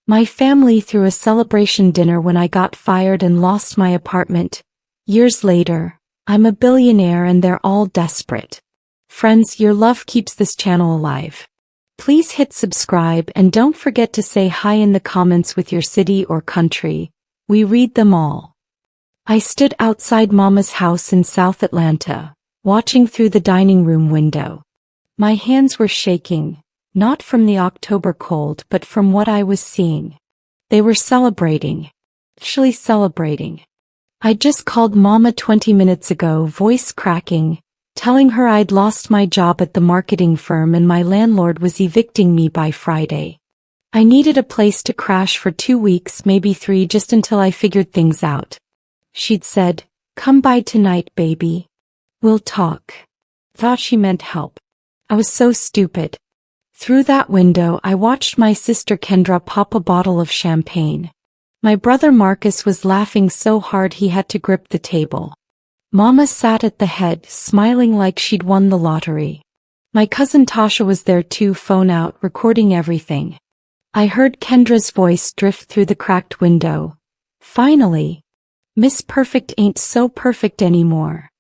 My family threw a celebration dinner when I got fired and lost my apartment. Years later, I'm a billionaire and they're all desperate. Friends, your love keeps this channel alive. Please hit subscribe and don't forget to say hi in the comments with your city or country. We read them all. I stood outside Mama's house in South Atlanta, watching through the dining room window. My hands were shaking, not from the October cold but from what I was seeing. They were celebrating. Actually celebrating. I just called Mama 20 minutes ago, voice cracking, telling her I'd lost my job at the marketing firm and my landlord was evicting me by Friday. I needed a place to crash for 2 weeks, maybe 3, just until I figured things out. She'd said, "Come by tonight, baby. We'll talk." Thought she meant help. I was so stupid. Through that window I watched my sister Kendra pop a bottle of champagne. My brother Marcus was laughing so hard he had to grip the table. Mama sat at the head, smiling like she'd won the lottery. My cousin Tasha was there too, phone out, recording everything. I heard Kendra's voice drift through the cracked window. "Finally. Miss Perfect ain't so perfect anymore."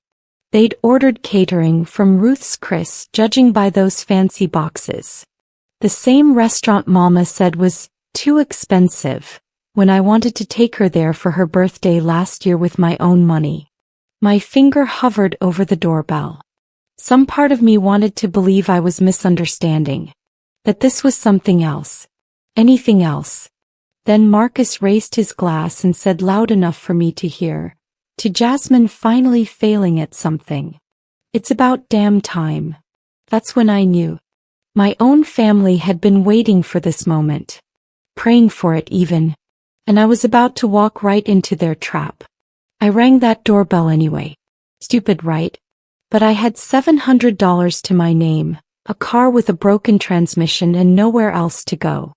They'd ordered catering from Ruth's Chris, judging by those fancy boxes. The same restaurant Mama said was too expensive when I wanted to take her there for her birthday last year with my own money. My finger hovered over the doorbell. Some part of me wanted to believe I was misunderstanding. That this was something else. Anything else. Then Marcus raised his glass and said loud enough for me to hear, to Jasmine finally failing at something, "It's about damn time." That's when I knew. My own family had been waiting for this moment. Praying for it even. And I was about to walk right into their trap. I rang that doorbell anyway. Stupid, right? But I had $700 to my name, a car with a broken transmission and nowhere else to go.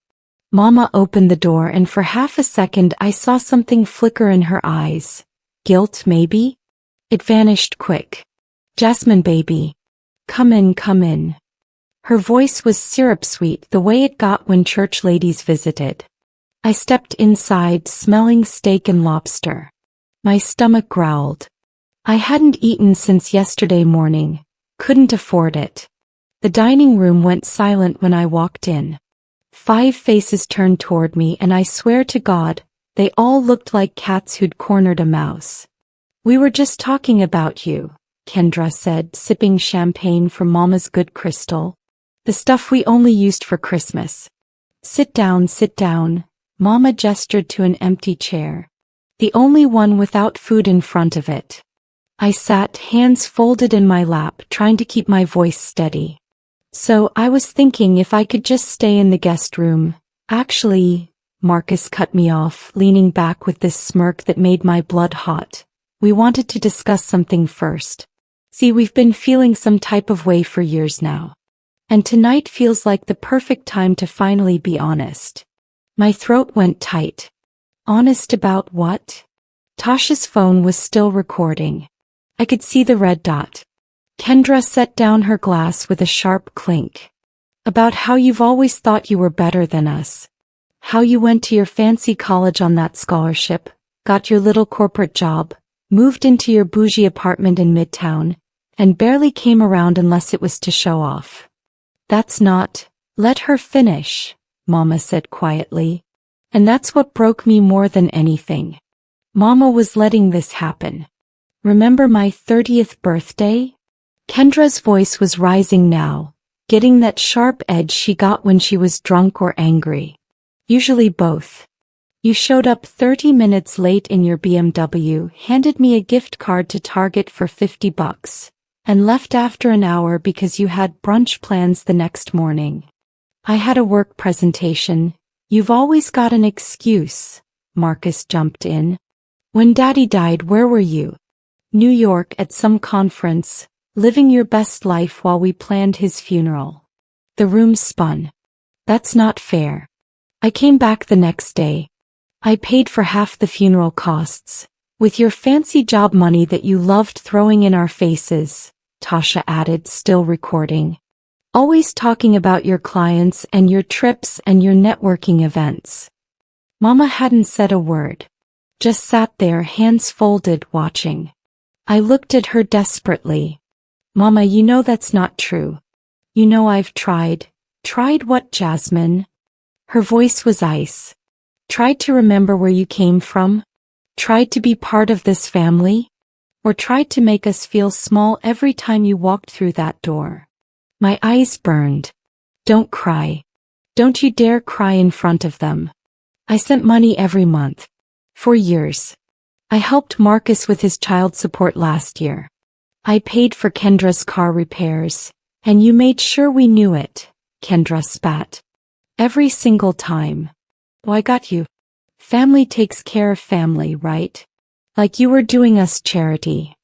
Mama opened the door and for half a second I saw something flicker in her eyes. Guilt, maybe? It vanished quick. "Jasmine, baby. Come in, come in." Her voice was syrup sweet, the way it got when church ladies visited. I stepped inside, smelling steak and lobster. My stomach growled. I hadn't eaten since yesterday morning, couldn't afford it. The dining room went silent when I walked in. 5 faces turned toward me and I swear to God, they all looked like cats who'd cornered a mouse. "We were just talking about you," Kendra said, sipping champagne from Mama's good crystal. "The stuff we only used for Christmas." Sit down, Mama gestured to an empty chair. The only one without food in front of it. I sat, hands folded in my lap, trying to keep my voice steady. "So, I was thinking if I could just stay in the guest room." "Actually," Marcus cut me off, leaning back with this smirk that made my blood hot. "We wanted to discuss something first. See, we've been feeling some type of way for years now. And tonight feels like the perfect time to finally be honest." My throat went tight. Honest about what? Tasha's phone was still recording. I could see the red dot. Kendra set down her glass with a sharp clink. "About how you've always thought you were better than us. How you went to your fancy college on that scholarship, got your little corporate job, moved into your bougie apartment in Midtown, and barely came around unless it was to show off." "That's not..." "Let her finish," Mama said quietly. "And that's what broke me more than anything. Mama was letting this happen. Remember my 30th birthday?" Kendra's voice was rising now, getting that sharp edge she got when she was drunk or angry. Usually both. "You showed up 30 minutes late in your BMW, handed me a gift card to Target for $50, and left after an hour because you had brunch plans the next morning." "I had a work presentation." "You've always got an excuse," Marcus jumped in. "When Daddy died, where were you?" "New York at some conference, living your best life while we planned his funeral." The room spun. "That's not fair." "I came back the next day. I paid for half the funeral costs. With your fancy job money that you loved throwing in our faces," Tasha added, still recording. "Always talking about your clients and your trips and your networking events." Mama hadn't said a word. Just sat there, hands folded, watching. I looked at her desperately. Mama, you know that's not true. You know I've tried. Tried what, Jasmine? Her voice was ice. Tried to remember where you came from? Tried to be part of this family? Or tried to make us feel small every time you walked through that door? My eyes burned. Don't cry. Don't you dare cry in front of them. I sent money every month. For years. I helped Marcus with his child support last year. I paid for Kendra's car repairs, and you made sure we knew it, Kendra spat. Every single time. Oh, I got you. Family takes care of family, right? Like you were doing us charity.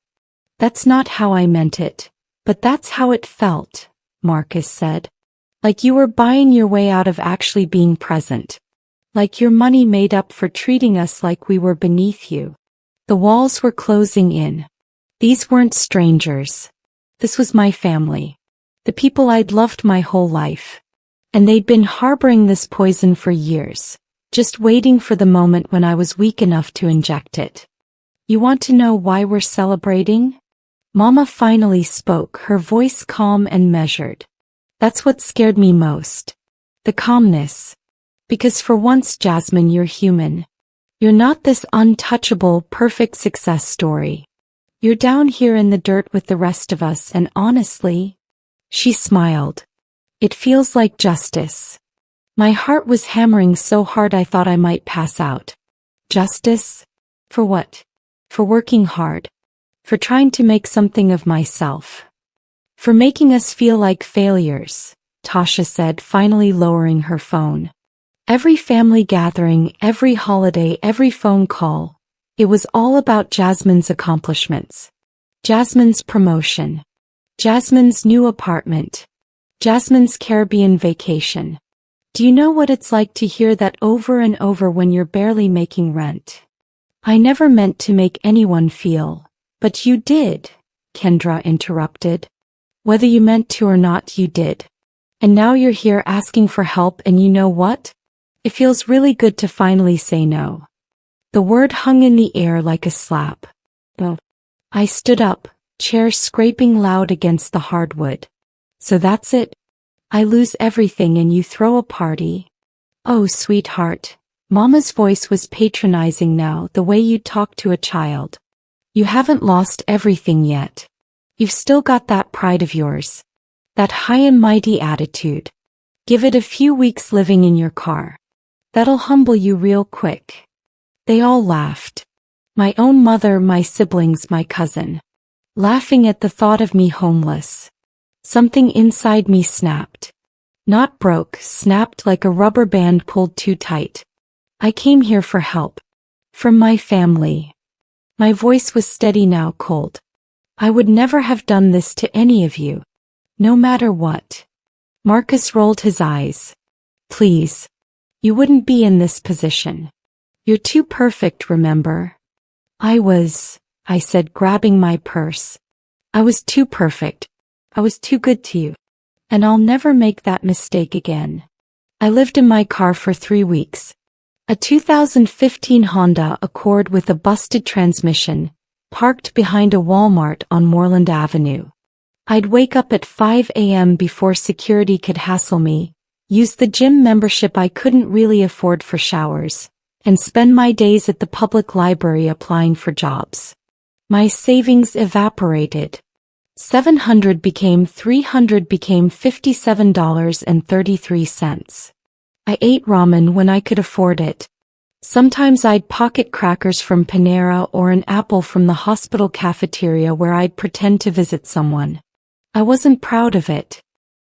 That's not how I meant it, but that's how it felt, Marcus said. Like you were buying your way out of actually being present. Like your money made up for treating us like we were beneath you. The walls were closing in. These weren't strangers. This was my family. The people I'd loved my whole life. And they'd been harboring this poison for years, just waiting for the moment when I was weak enough to inject it. You want to know why we're celebrating? Mama finally spoke, her voice calm and measured. That's what scared me most. The calmness. Because for once, Jasmine, you're human. You're not this untouchable, perfect success story. You're down here in the dirt with the rest of us, and honestly, she smiled. It feels like justice. My heart was hammering so hard I thought I might pass out. Justice? For what? For working hard. For trying to make something of myself. For making us feel like failures, Tasha said, finally lowering her phone. Every family gathering, every holiday, every phone call, it was all about Jasmine's accomplishments. Jasmine's promotion. Jasmine's new apartment. Jasmine's Caribbean vacation. Do you know what it's like to hear that over and over when you're barely making rent? I never meant to make anyone feel, but you did, Kendra interrupted. Whether you meant to or not, you did. And now you're here asking for help, and you know what? It feels really good to finally say no. The word hung in the air like a slap. Oh. I stood up, chair scraping loud against the hardwood. So that's it? I lose everything and you throw a party? Oh, sweetheart. Mama's voice was patronizing now, the way you talk to a child. You haven't lost everything yet. You've still got that pride of yours. That high and mighty attitude. Give it a few weeks living in your car. That'll humble you real quick. They all laughed. My own mother, my siblings, my cousin. Laughing at the thought of me homeless. Something inside me snapped. Not broke, snapped like a rubber band pulled too tight. I came here for help. From my family. My voice was steady now, cold. I would never have done this to any of you. No matter what. Marcus rolled his eyes. Please. You wouldn't be in this position. You're too perfect, remember? I said, grabbing my purse. I was too perfect. I was too good to you. And I'll never make that mistake again. I lived in my car for 3 weeks. A 2015 Honda Accord with a busted transmission, parked behind a Walmart on Moreland Avenue. I'd wake up at 5 a.m. before security could hassle me, use the gym membership I couldn't really afford for showers, and spend my days at the public library applying for jobs. My savings evaporated. $700 became $300 became $57.33. I ate ramen when I could afford it. Sometimes I'd pocket crackers from Panera or an apple from the hospital cafeteria where I'd pretend to visit someone. I wasn't proud of it.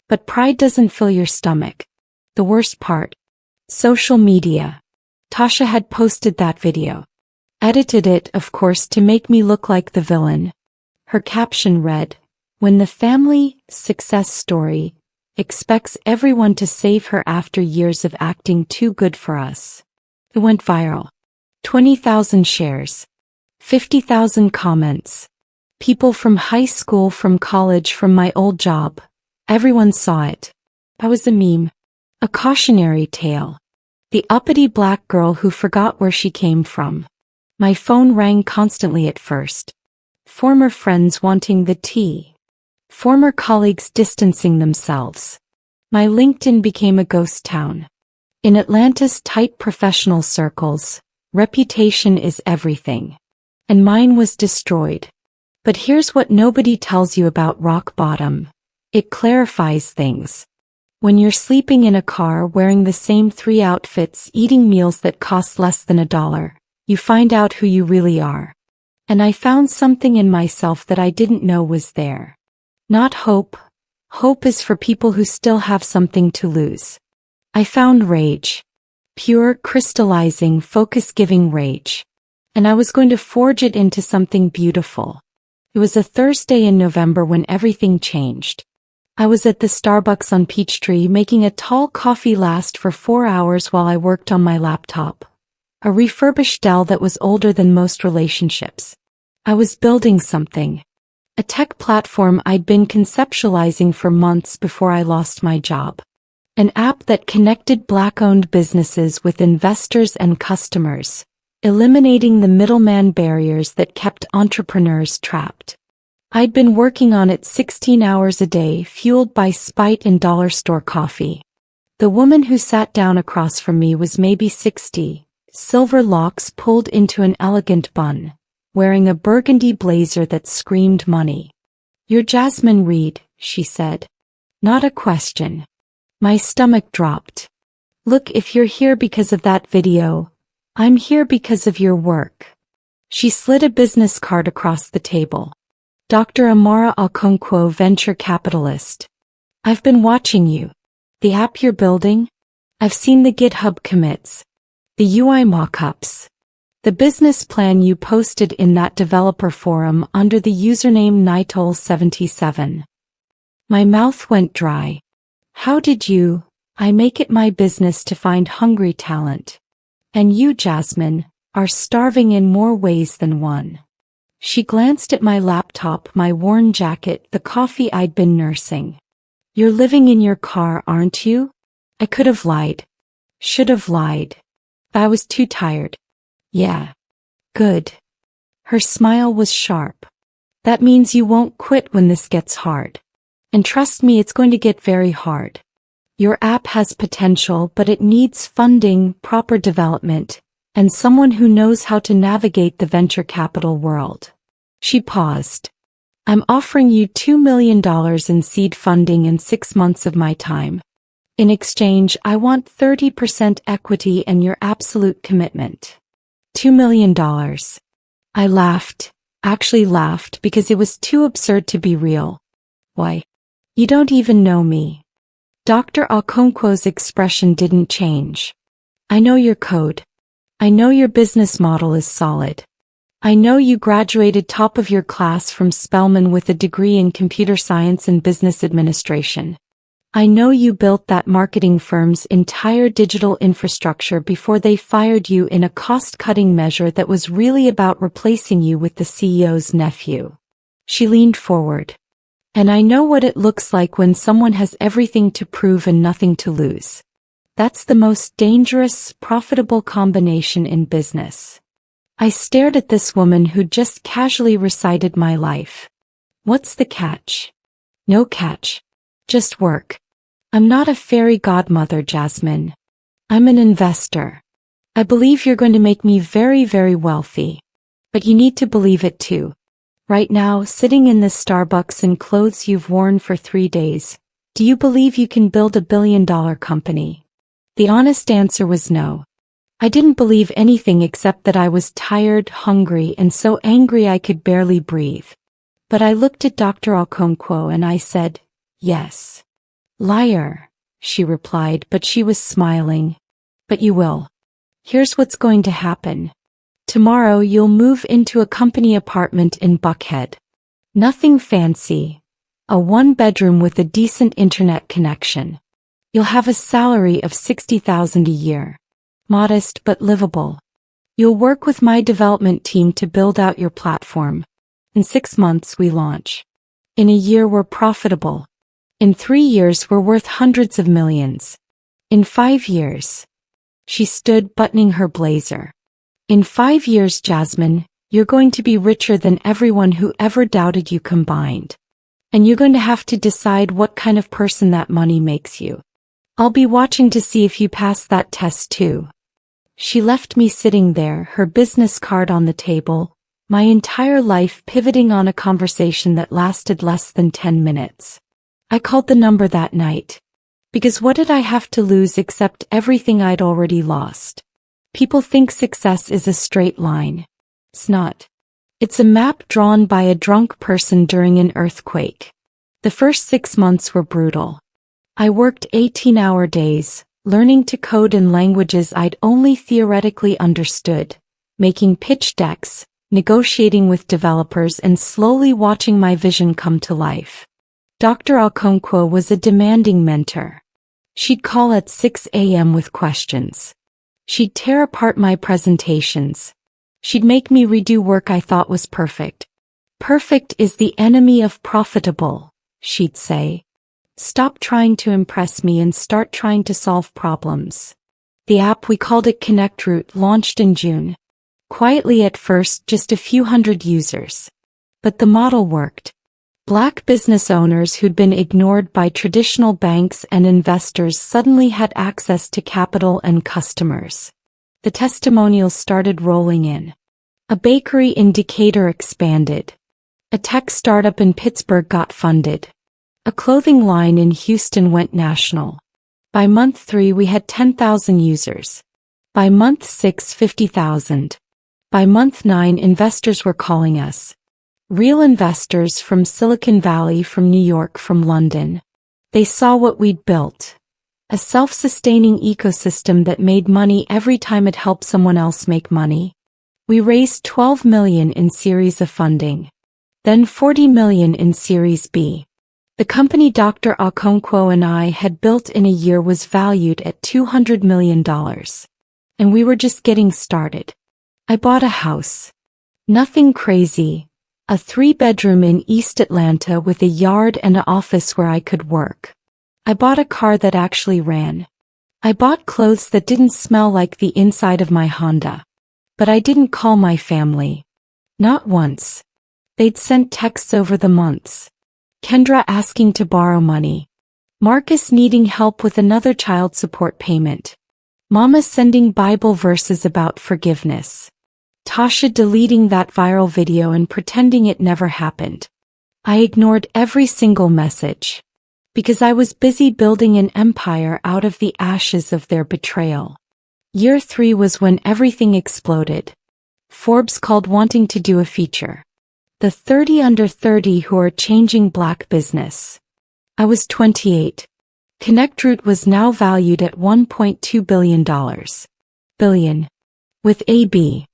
But pride doesn't fill your stomach. The worst part. Social media. Tasha had posted that video. Edited it, of course, to make me look like the villain. Her caption read, "When the family success story expects everyone to save her after years of acting too good for us." It went viral. 20,000 shares. 50,000 comments. People from high school, from college, from my old job. Everyone saw it. I was a meme. A cautionary tale. The uppity black girl who forgot where she came from. My phone rang constantly at first. Former friends wanting the tea. Former colleagues distancing themselves. My LinkedIn became a ghost town. In Atlanta's tight professional circles, reputation is everything. And mine was destroyed. But here's what nobody tells you about rock bottom. It clarifies things. When you're sleeping in a car wearing the same 3 outfits, eating meals that cost less than $1, you find out who you really are. And I found something in myself that I didn't know was there. Not hope. Hope is for people who still have something to lose. I found rage. Pure, crystallizing, focus-giving rage. And I was going to forge it into something beautiful. It was a Thursday in November when everything changed. I was at the Starbucks on Peachtree making a tall coffee last for 4 hours while I worked on my laptop. A refurbished Dell that was older than most relationships. I was building something. A tech platform I'd been conceptualizing for months before I lost my job. An app that connected Black-owned businesses with investors and customers, eliminating the middleman barriers that kept entrepreneurs trapped. I'd been working on it 16 hours a day, fueled by spite and dollar store coffee. The woman who sat down across from me was maybe 60, silver locks pulled into an elegant bun, wearing a burgundy blazer that screamed money. "You're Jasmine Reed," she said. Not a question. My stomach dropped. "Look, if you're here because of that video, I'm here because of your work." She slid a business card across the table. "Dr. Amara Okonkwo, venture capitalist. I've been watching you. The app you're building? I've seen the GitHub commits. The UI mockups. The business plan you posted in that developer forum under the username Nitol77. My mouth went dry. How did you? I make it my business to find hungry talent. And you, Jasmine, are starving in more ways than one. She glanced at my laptop, my worn jacket, the coffee I'd been nursing. You're living in your car, aren't you? I could have lied. Should have lied. I was too tired. Yeah. Good. Her smile was sharp. That means you won't quit when this gets hard. And trust me, it's going to get very hard. Your app has potential, but it needs funding, proper development, and someone who knows how to navigate the venture capital world. She paused. I'm offering you $2 million in seed funding and 6 months of my time. In exchange, I want 30% equity and your absolute commitment. $2 million. I laughed, actually laughed because it was too absurd to be real. Why? You don't even know me. Dr. Okonkwo's expression didn't change. I know your code. I know your business model is solid. I know you graduated top of your class from Spelman with a degree in computer science and business administration. I know you built that marketing firm's entire digital infrastructure before they fired you in a cost-cutting measure that was really about replacing you with the CEO's nephew. She leaned forward. And I know what it looks like when someone has everything to prove and nothing to lose. That's the most dangerous, profitable combination in business. I stared at this woman who just casually recited my life. What's the catch? No catch. Just work. I'm not a fairy godmother, Jasmine. I'm an investor. I believe you're going to make me very, very wealthy. But you need to believe it too. Right now, sitting in this Starbucks in clothes you've worn for 3 days, do you believe you can build a billion-dollar company? The honest answer was no. I didn't believe anything except that I was tired, hungry, and so angry I could barely breathe. But I looked at Dr. Okonkwo and I said, yes. Liar, she replied, but she was smiling. But you will. Here's what's going to happen. Tomorrow you'll move into a company apartment in Buckhead. Nothing fancy. A 1-bedroom with a decent internet connection. You'll have a salary of $60,000 a year. Modest but livable. You'll work with my development team to build out your platform. In 6 months we launch. In a year we're profitable. In 3 years we're worth hundreds of millions. In 5 years. She stood buttoning her blazer. In 5 years, Jasmine, you're going to be richer than everyone who ever doubted you combined. And you're going to have to decide what kind of person that money makes you. I'll be watching to see if you pass that test too. She left me sitting there, her business card on the table, my entire life pivoting on a conversation that lasted less than 10 minutes. I called the number that night. Because what did I have to lose except everything I'd already lost? People think success is a straight line. It's not. It's a map drawn by a drunk person during an earthquake. The first 6 months were brutal. I worked 18-hour days, learning to code in languages I'd only theoretically understood, making pitch decks, negotiating with developers, and slowly watching my vision come to life. Dr. Okonkwo was a demanding mentor. She'd call at 6 a.m. with questions. She'd tear apart my presentations. She'd make me redo work I thought was perfect. Perfect is the enemy of profitable, she'd say. Stop trying to impress me and start trying to solve problems. The app, we called it ConnectRoute, launched in June. Quietly at first, just a few hundred users. But the model worked. Black business owners who'd been ignored by traditional banks and investors suddenly had access to capital and customers. The testimonials started rolling in. A bakery in Decatur expanded. A tech startup in Pittsburgh got funded. A clothing line in Houston went national. By month 3 we had 10,000 users. By month 6, 50,000. By month 9 investors were calling us. Real investors from Silicon Valley, from New York, from London. They saw what we'd built. A self-sustaining ecosystem that made money every time it helped someone else make money. We raised $12 million in Series A funding. Then $40 million in Series B. The company Dr. Okonkwo and I had built in a year was valued at $200 million. And we were just getting started. I bought a house. Nothing crazy. A 3-bedroom in East Atlanta with a yard and an office where I could work. I bought a car that actually ran. I bought clothes that didn't smell like the inside of my Honda. But I didn't call my family. Not once. They'd sent texts over the months. Kendra asking to borrow money. Marcus needing help with another child support payment. Mama sending Bible verses about forgiveness. Tasha deleting that viral video and pretending it never happened. I ignored every single message. Because I was busy building an empire out of the ashes of their betrayal. Year 3 was when everything exploded. Forbes called wanting to do a feature. The 30 under 30 who are changing black business. I was 28. ConnectRoute was now valued at $1.2 billion. Billion. With AB.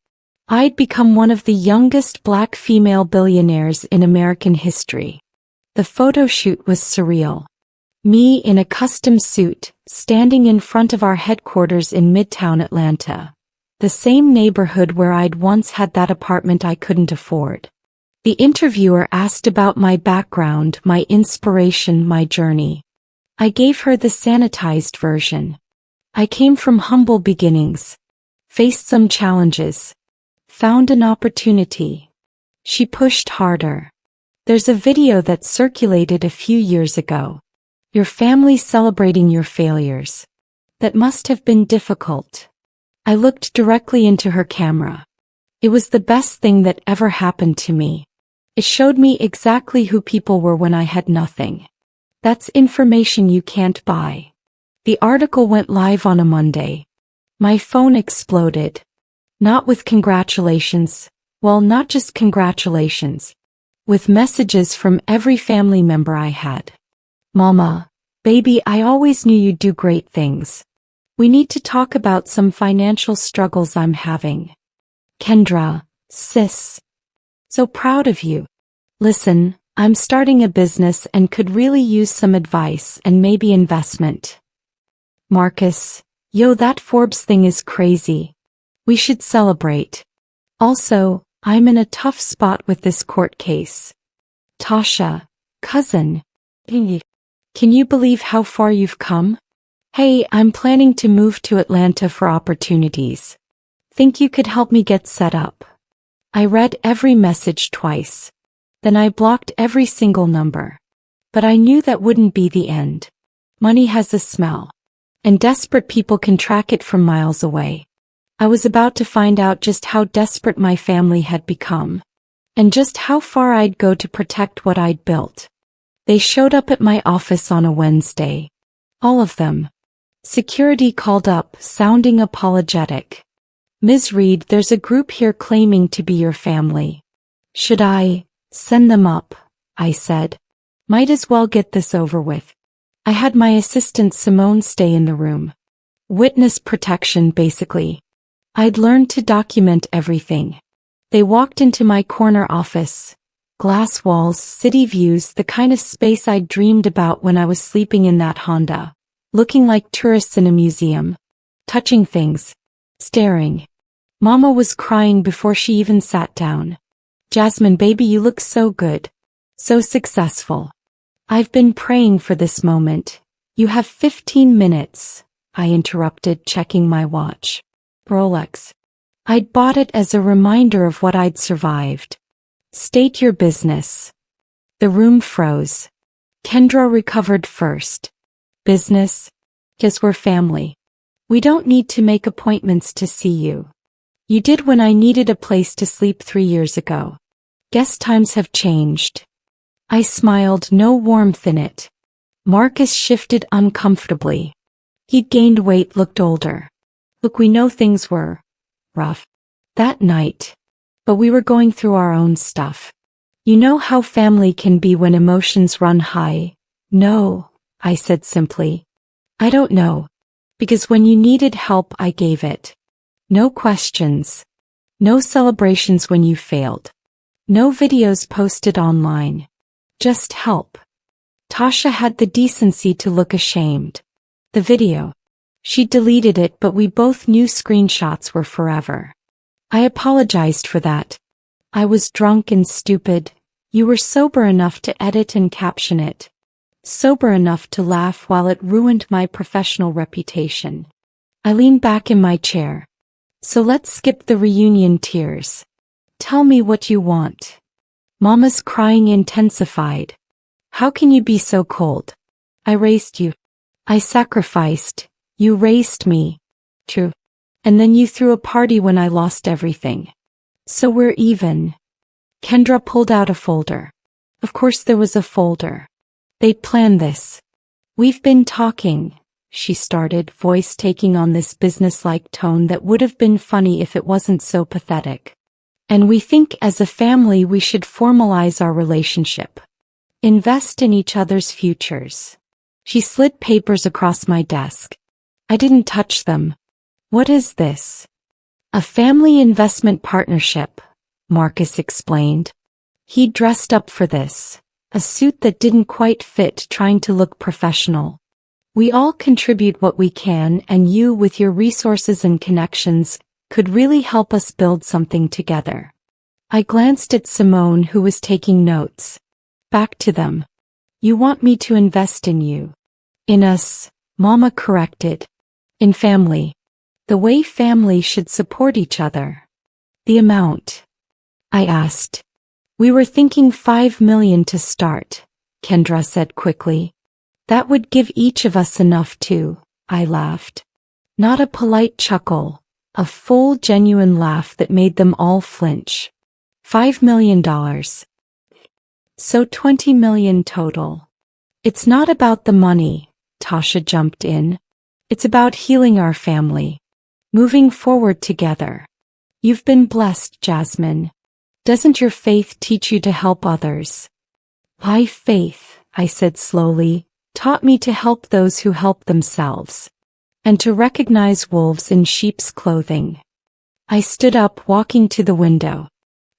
I'd become one of the youngest black female billionaires in American history. The photo shoot was surreal. Me in a custom suit, standing in front of our headquarters in Midtown Atlanta. The same neighborhood where I'd once had that apartment I couldn't afford. The interviewer asked about my background, my inspiration, my journey. I gave her the sanitized version. I came from humble beginnings. Faced some challenges. Found an opportunity. She pushed harder. There's a video that circulated a few years ago. Your family celebrating your failures. That must have been difficult. I looked directly into her camera. It was the best thing that ever happened to me. It showed me exactly who people were when I had nothing. That's information you can't buy. The article went live on a Monday. My phone exploded. Not with congratulations. Well, not just congratulations. With messages from every family member I had. Mama, baby, I always knew you'd do great things. We need to talk about some financial struggles I'm having. Kendra, sis. So proud of you. Listen, I'm starting a business and could really use some advice and maybe investment. Marcus, yo, that Forbes thing is crazy. We should celebrate. Also, I'm in a tough spot with this court case. Tasha, cousin. Can you believe how far you've come? Hey, I'm planning to move to Atlanta for opportunities. Think you could help me get set up? I read every message twice. Then I blocked every single number. But I knew that wouldn't be the end. Money has a smell. And desperate people can track it from miles away. I was about to find out just how desperate my family had become. And just how far I'd go to protect what I'd built. They showed up at my office on a Wednesday. All of them. Security called up, sounding apologetic. Ms. Reed, there's a group here claiming to be your family. Should I send them up? I said. Might as well get this over with. I had my assistant Simone stay in the room. Witness protection, basically. I'd learned to document everything. They walked into my corner office. Glass walls, city views, the kind of space I'd dreamed about when I was sleeping in that Honda. Looking like tourists in a museum. Touching things. Staring. Mama was crying before she even sat down. Jasmine, baby, you look so good. So successful. I've been praying for this moment. You have 15 minutes, I interrupted, checking my watch. Rolex. I'd bought it as a reminder of what I'd survived. State your business. The room froze. Kendra recovered first. Business? Yes, we're family. We don't need to make appointments to see you. You did when I needed a place to sleep 3 years ago. Guess times have changed. I smiled, no warmth in it. Marcus shifted uncomfortably. He'd gained weight, looked older. Look, we know things were rough that night. But we were going through our own stuff. You know how family can be when emotions run high? No, I said simply. I don't know. Because when you needed help, I gave it. No questions. No celebrations when you failed. No videos posted online. Just help. Tasha had the decency to look ashamed. The video. She deleted it, but we both knew screenshots were forever. I apologized for that. I was drunk and stupid. You were sober enough to edit and caption it. Sober enough to laugh while it ruined my professional reputation. I leaned back in my chair. So let's skip the reunion tears. Tell me what you want. Mama's crying intensified. How can you be so cold? I raised you. I sacrificed. You raised me. True. And then you threw a party when I lost everything. So we're even. Kendra pulled out a folder. Of course there was a folder. They'd planned this. We've been talking, she started, voice taking on this businesslike tone that would have been funny if it wasn't so pathetic. And we think as a family we should formalize our relationship. Invest in each other's futures. She slid papers across my desk. I didn't touch them. What is this? A family investment partnership, Marcus explained. He dressed up for this. A suit that didn't quite fit, trying to look professional. We all contribute what we can, and you, with your resources and connections, could really help us build something together. I glanced at Simone, who was taking notes. Back to them. You want me to invest in you. In us, Mama corrected. In family. The way family should support each other. The amount? I asked. We were thinking $5 million to start, Kendra said quickly. That would give each of us enough to, I laughed. Not a polite chuckle, a full genuine laugh that made them all flinch. $5 million. So $20 million total. It's not about the money, Tasha jumped in. It's about healing our family. Moving forward together. You've been blessed, Jasmine. Doesn't your faith teach you to help others? My faith, I said slowly, taught me to help those who help themselves. And to recognize wolves in sheep's clothing. I stood up, walking to the window.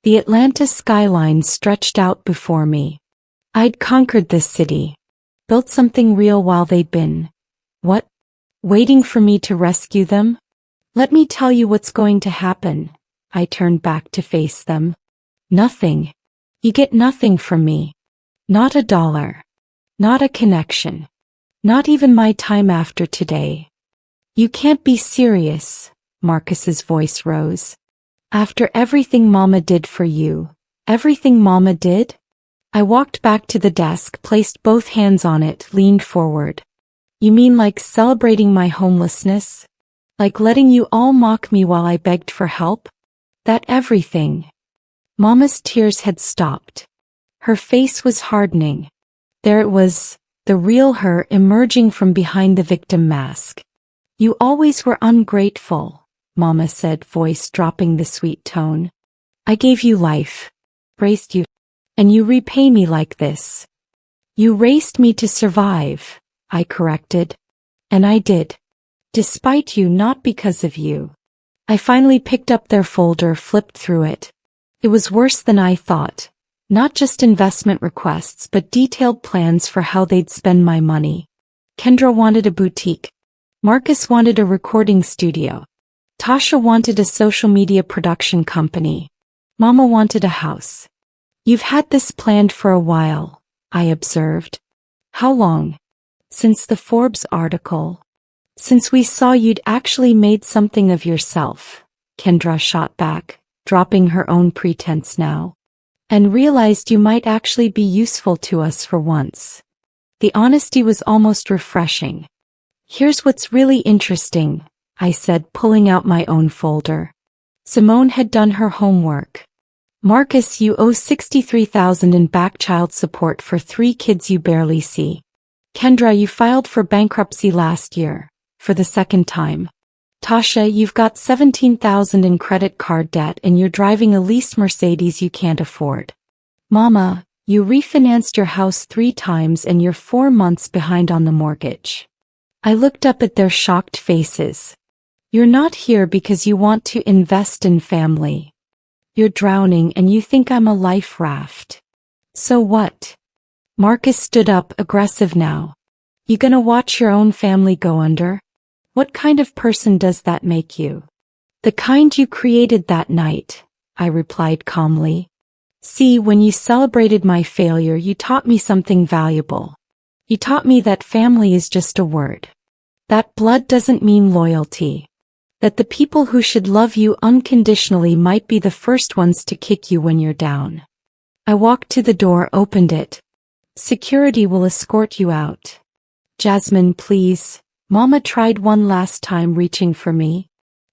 The Atlanta skyline stretched out before me. I'd conquered this city. Built something real while they'd been. What? Waiting for me to rescue them? Let me tell you what's going to happen. I turned back to face them. Nothing. You get nothing from me. Not a dollar. Not a connection. Not even my time after today. You can't be serious, Marcus's voice rose. After everything Mama did for you, everything Mama did? I walked back to the desk, placed both hands on it, leaned forward. You mean like celebrating my homelessness? Like letting you all mock me while I begged for help? That everything? Mama's tears had stopped. Her face was hardening. There it was, the real her emerging from behind the victim mask. You always were ungrateful, Mama said, voice dropping the sweet tone. I gave you life, raised you, and you repay me like this. You raised me to survive, I corrected. And I did. Despite you, not because of you. I finally picked up their folder, flipped through it. It was worse than I thought. Not just investment requests, but detailed plans for how they'd spend my money. Kendra wanted a boutique. Marcus wanted a recording studio. Tasha wanted a social media production company. Mama wanted a house. You've had this planned for a while, I observed. How long? Since the Forbes article. Since we saw you'd actually made something of yourself, Kendra shot back, dropping her own pretense now. And realized you might actually be useful to us for once. The honesty was almost refreshing. Here's what's really interesting, I said, pulling out my own folder. Simone had done her homework. Marcus, you owe $63,000 in back child support for 3 kids you barely see. Kendra, you filed for bankruptcy last year, for the 2nd time. Tasha, you've got $17,000 in credit card debt and you're driving a leased Mercedes you can't afford. Mama, you refinanced your house 3 times and you're 4 months behind on the mortgage. I looked up at their shocked faces. You're not here because you want to invest in family. You're drowning and you think I'm a life raft. So what? Marcus stood up, aggressive now. You gonna watch your own family go under? What kind of person does that make you? The kind you created that night, I replied calmly. See, when you celebrated my failure, you taught me something valuable. You taught me that family is just a word. That blood doesn't mean loyalty. That the people who should love you unconditionally might be the first ones to kick you when you're down. I walked to the door, opened it. Security will escort you out. Jasmine, please. Mama tried one last time, reaching for me.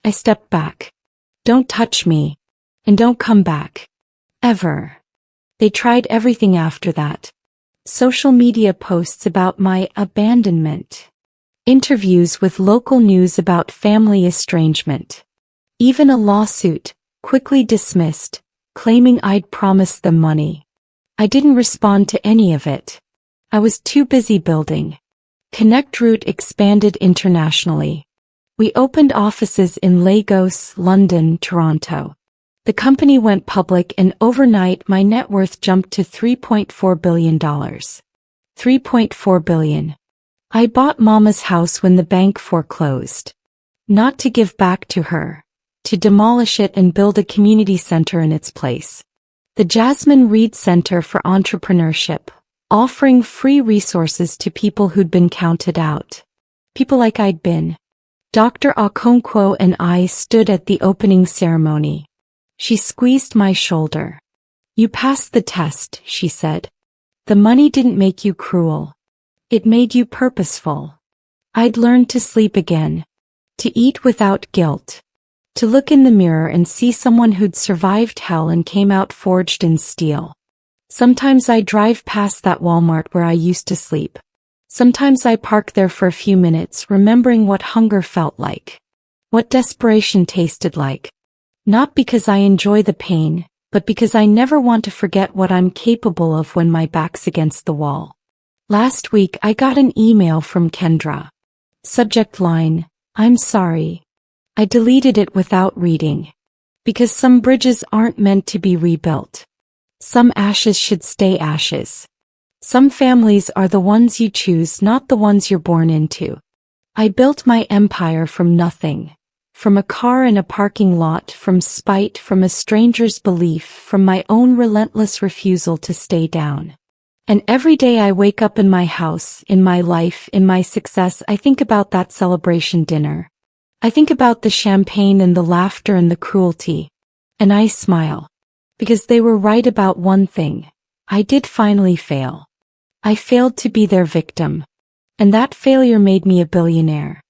I stepped back. Don't touch me. And don't come back. Ever. They tried everything after that. Social media posts about my abandonment. Interviews with local news about family estrangement. Even a lawsuit, quickly dismissed, claiming I'd promised them money. I didn't respond to any of it. I was too busy building. Connect Route expanded internationally. We opened offices in Lagos, London, Toronto. The company went public and overnight my net worth jumped to $3.4 billion. $3.4 billion. I bought Mama's house when the bank foreclosed. Not to give back to her. To demolish it and build a community center in its place. The Jasmine Reed Center for Entrepreneurship. Offering free resources to people who'd been counted out. People like I'd been. Dr. Okonkwo and I stood at the opening ceremony. She squeezed my shoulder. You passed the test, she said. The money didn't make you cruel. It made you purposeful. I'd learned to sleep again. To eat without guilt. To look in the mirror and see someone who'd survived hell and came out forged in steel. Sometimes I drive past that Walmart where I used to sleep. Sometimes I park there for a few minutes, remembering what hunger felt like. What desperation tasted like. Not because I enjoy the pain, but because I never want to forget what I'm capable of when my back's against the wall. Last week I got an email from Kendra. Subject line, I'm sorry. I deleted it without reading. Because some bridges aren't meant to be rebuilt. Some ashes should stay ashes. Some families are the ones you choose, not the ones you're born into. I built my empire from nothing. From a car in a parking lot, from spite, from a stranger's belief, from my own relentless refusal to stay down. And every day I wake up in my house, in my life, in my success, I think about that celebration dinner. I think about the champagne and the laughter and the cruelty. And I smile. Because they were right about one thing. I did finally fail. I failed to be their victim. And that failure made me a billionaire.